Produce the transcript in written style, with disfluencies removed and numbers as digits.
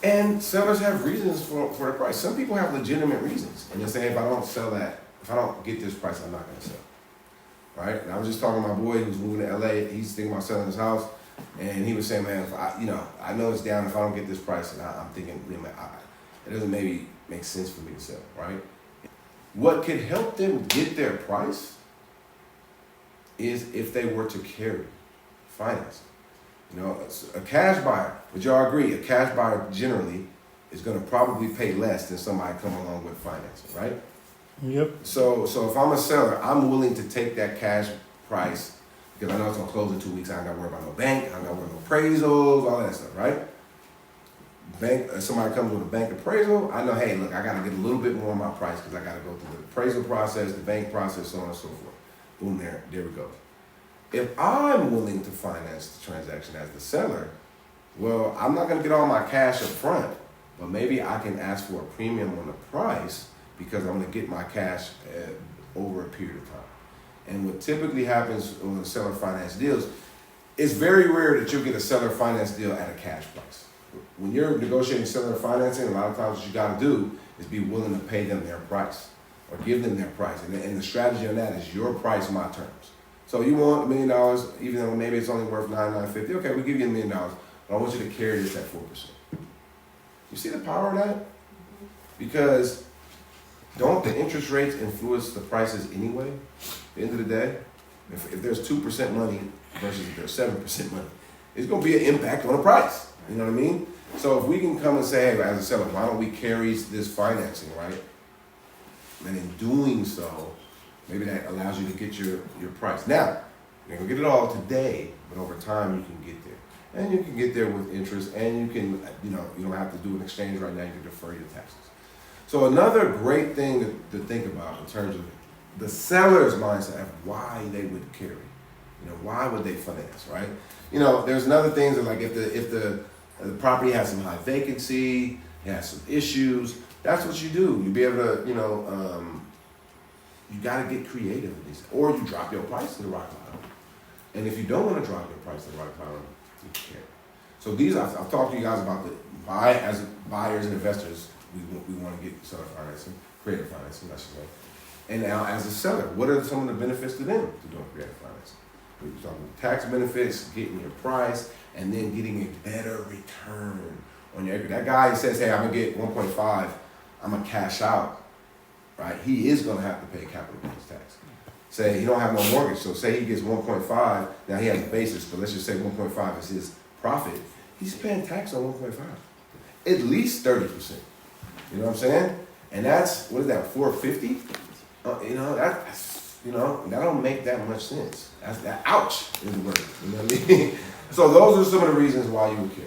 And sellers have reasons for the price. Some people have legitimate reasons. And they say, if I don't sell that, if I don't get this price, I'm not going to sell. Right? And I was just talking to my boy who's moving to LA. He's thinking about selling his house. And he was saying, man, if I know it's down if I don't get this price. And I'm thinking, it doesn't maybe make sense for me to sell, right? What could help them get their price is if they were to carry financing. A cash buyer, would y'all agree, a cash buyer generally is going to probably pay less than somebody coming along with financing, right? Yep. So if I'm a seller, I'm willing to take that cash price because I know it's going to close in 2 weeks. I ain't got to worry about no bank. I ain't got to worry about no appraisals, all that stuff, right? Somebody comes with a bank appraisal, I know, hey, look, I got to get a little bit more on my price because I got to go through the appraisal process, the bank process, so on and so forth. Boom, there we go. If I'm willing to finance the transaction as the seller, well, I'm not going to get all my cash up front, but maybe I can ask for a premium on the price because I'm going to get my cash over a period of time. And what typically happens when seller finance deals, it's very rare that you'll get a seller finance deal at a cash price. When you're negotiating seller financing, a lot of times what you got to do is be willing to pay them their price or give them their price. And the strategy on that is your price, my terms. So you want $1 million, even though maybe it's only worth $950. Okay, we'll give you $1 million, but I want you to carry this at 4%. You see the power of that? Because don't the interest rates influence the prices anyway? At the end of the day, if there's 2% money versus if there's 7% money, it's going to be an impact on the price. You know what I mean? So if we can come and say, hey, as a seller, why don't we carry this financing, right? And in doing so, maybe that allows you to get your price. Now, you're going to get it all today, but over time you can get there. And you can get there with interest, and you can, you don't have to do an exchange right now. You can defer your taxes. So another great thing to think about in terms of the seller's mindset of why they would carry. Why would they finance, right? There's another things that, like if the property has some high vacancy, it has some issues, that's what you do. You be able to, you got to get creative in these, or you drop your price to the rock bottom. And if you don't want to drop your price to the rock bottom, you can't. So I've talked to you guys about why, as buyers and investors, we want to get seller financing, creative financing, I should say. And now, as a seller, what are some of the benefits to them to doing creative financing? We're talking tax benefits, getting your price, and then getting a better return on your equity. That guy who says, hey, I'm going to get 1.5, I'm going to cash out, right? He is going to have to pay capital gains tax. Say he don't have no mortgage, so say he gets 1.5, now he has a basis, but let's just say 1.5 is his profit. He's paying tax on 1.5, at least 30%. You know what I'm saying? And that's, what is that, 450? That don't make that much sense. Ouch is the word. You know what I mean? So those are some of the reasons why you would care.